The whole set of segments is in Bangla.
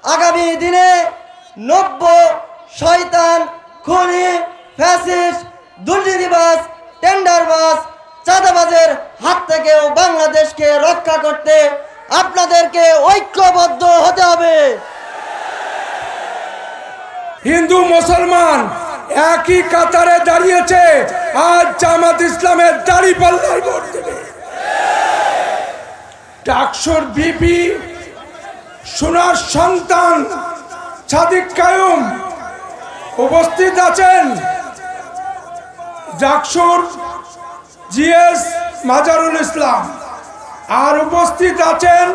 আগামী দিনে নব্য শয়তান খুনি ফ্যাসিস্ট দুর্নীতিবাজ টেন্ডারবাজ চাঁদাবাজের হাত থেকেও বাংলাদেশকে রক্ষা করতে আপনাদেরকে ঐক্যবদ্ধ হতে হবে। হিন্দু মুসলমান একই কাতারে দাঁড়িয়েছে। আজ জামাত ইসলামের দাঁড়িপাল্লায় ভোট দেবে। ডাকসুর ভিপি সোনার সন্তান সাদিক কায়ুম উপস্থিত আছেন। ডাকসুর জিএস মাজারুল ইসলাম আর উপস্থিত আছেন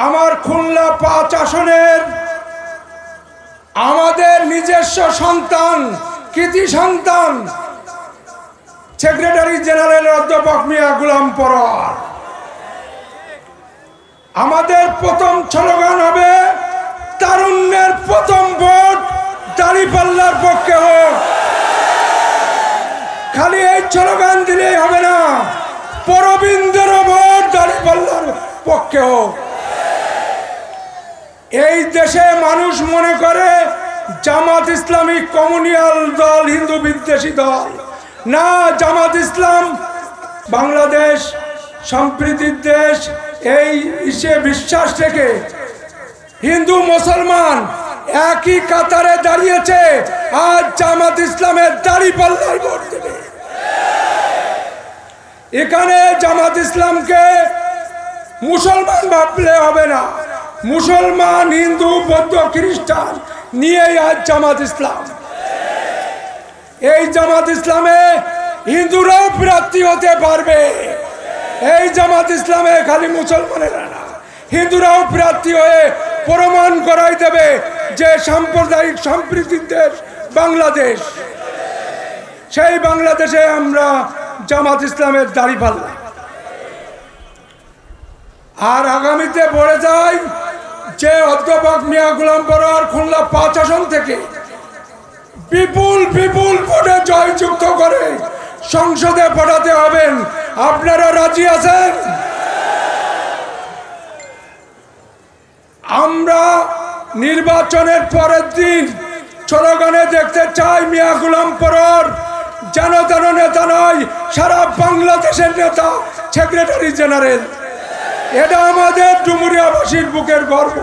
আমার খুলনা 5 আসনের আমাদের নিজস্ব সন্তান কৃতি সন্তান সেক্রেটারি জেনারেল অধ্যাপক মিয়া গোলাম পরোয়ার। আমাদের প্রথম স্লোগান হবে তারুণ্যের প্রথম ভোট দাঁড়িপাল্লার পক্ষে হোক। খালি এই স্লোগান দিলেই হবে না, পরবীন্দ্র ভোট দাঁড়িপাল্লার পক্ষে হোক। এই দেশে মানুষ মনে করে জামাত ইসলামী কমিউনাল দল, হিন্দু বিদ্বেষী দল। না, জামাত ইসলাম বাংলাদেশ সম্প্রীতির দেশ এই বিশ্বাস থেকে হিন্দু মুসলমান একই কাতারে দাঁড়িয়েছে। আজ জামাত ইসলামের দাঁড়িপাল্লায় ভোট দেবে। এখানে জামাত ইসলামকে মুসলমান ভাবলে হবে না। মুসলমান, হিন্দু, বৌদ্ধ, খ্রিস্টান নিয়েই আজ জামাত ইসলাম। এই জামাত ইসলামে হিন্দুরাও প্রার্থী হতে পারবে। এই জামাত ইসলামে খালি মুসলমানেরা না, হিন্দুরাও প্রার্থী হয়ে প্রমাণ করাই দেবে যে সাম্প্রদায়িক সম্প্রীতির দেশ বাংলাদেশ। সেই বাংলাদেশে আমরা জামাত ইসলামের দাঁড়িপাল্লা। আর আগামীতে বলে যায় যে অধ্যাপক মিয়া গোলাম পরোয়ার খুলনা 5 আসন থেকে বিপুল ভোটে জয়যুক্ত করে সংসদে পাঠাতে হবেন। আপনারা রাজি আছেন? আমরা নির্বাচনের পরের দিন স্লোগানে দেখতে চাই মিয়া গোলাম পরোয়ার যেন তেন নেতা নয়, সারা বাংলাদেশের নেতা, সেক্রেটারি জেনারেল। এটা আমাদের ডুমুরিয়াবাসীর বুকের গর্ব।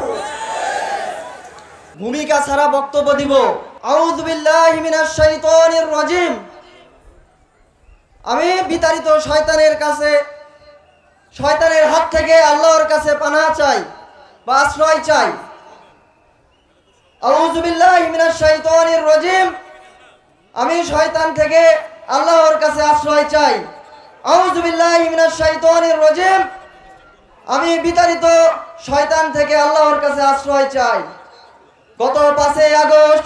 ভূমিকা ছাড়া বক্তব্য দিব। আউযু বিল্লাহি মিনাশ শাইতানির রাজিম। আমি বিতাড়িত শয়তানের হাত থেকে আল্লাহর কাছে পানাহ চাই বা আশ্রয় চাই। আউযু বিল্লাহি মিনাশ শাইতানির রাজিম। আমি শয়তান থেকে আল্লাহর কাছে আশ্রয় চাই। আউযু বিল্লাহি মিনাশ শাইতানির রাজিম। আমি বিতাড়িত শয়তান থেকে আল্লাহর কাছে আশ্রয় চাই। গত 5 আগস্ট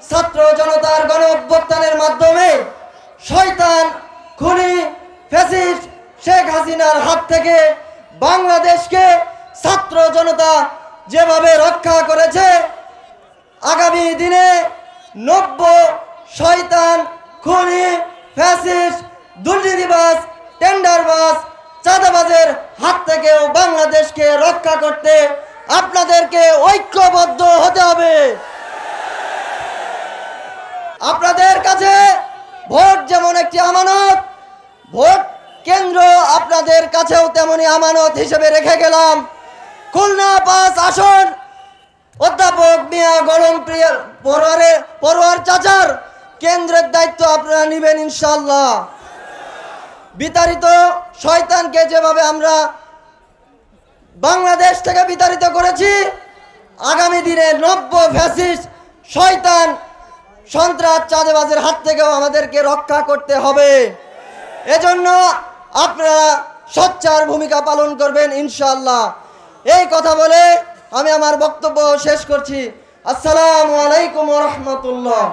ছাত্র জনতার গণ অভ্যুত্থানের মাধ্যমে শয়তান খুনি ফ্যাসিস্ট শেখ হাসিনার হাত থেকে বাংলাদেশকে ছাত্র জনতা যেভাবে রক্ষা করেছে, আগামী দিনে নব্য শয়তান খুনি ফ্যাসিস্ট দুর্নীতিবাজ টেন্ডারবাজ চাঁদাবাজের হাত থেকেও বাংলাদেশকে রক্ষা করতে আপনাদেরকে ঐক্যবদ্ধ হতে হবে। আপনাদের কাছে ভোট যেমন একটি আমানত, ভোট কেন্দ্র আপনাদের কাছেও তেমনি আমানত হিসেবে রেখে গেলাম। খুলনা 5 আসন অধ্যাপক মিয়া গোলাম পরোয়ার চাচার কেন্দ্রের দায়িত্ব আপনারা নেবেন ইনশাআল্লাহ। বিতাড়িত শয়তানকে যেভাবে আমরা বাংলাদেশ থেকে বিতাড়িত করেছি, আগামী দিনে নব্য ফ্যাসিস্ট শয়তান সন্ত্রাস চাঁদাবাজের হাত থেকেও আমাদেরকে রক্ষা করতে হবে। এজন্য আপনারা সোচ্চার ভূমিকা পালন করবেন ইনশাআল্লাহ। এই কথা বলে আমি আমার বক্তব্য শেষ করছি। আসসালামু আলাইকুম ওয়া রাহমাতুল্লাহ।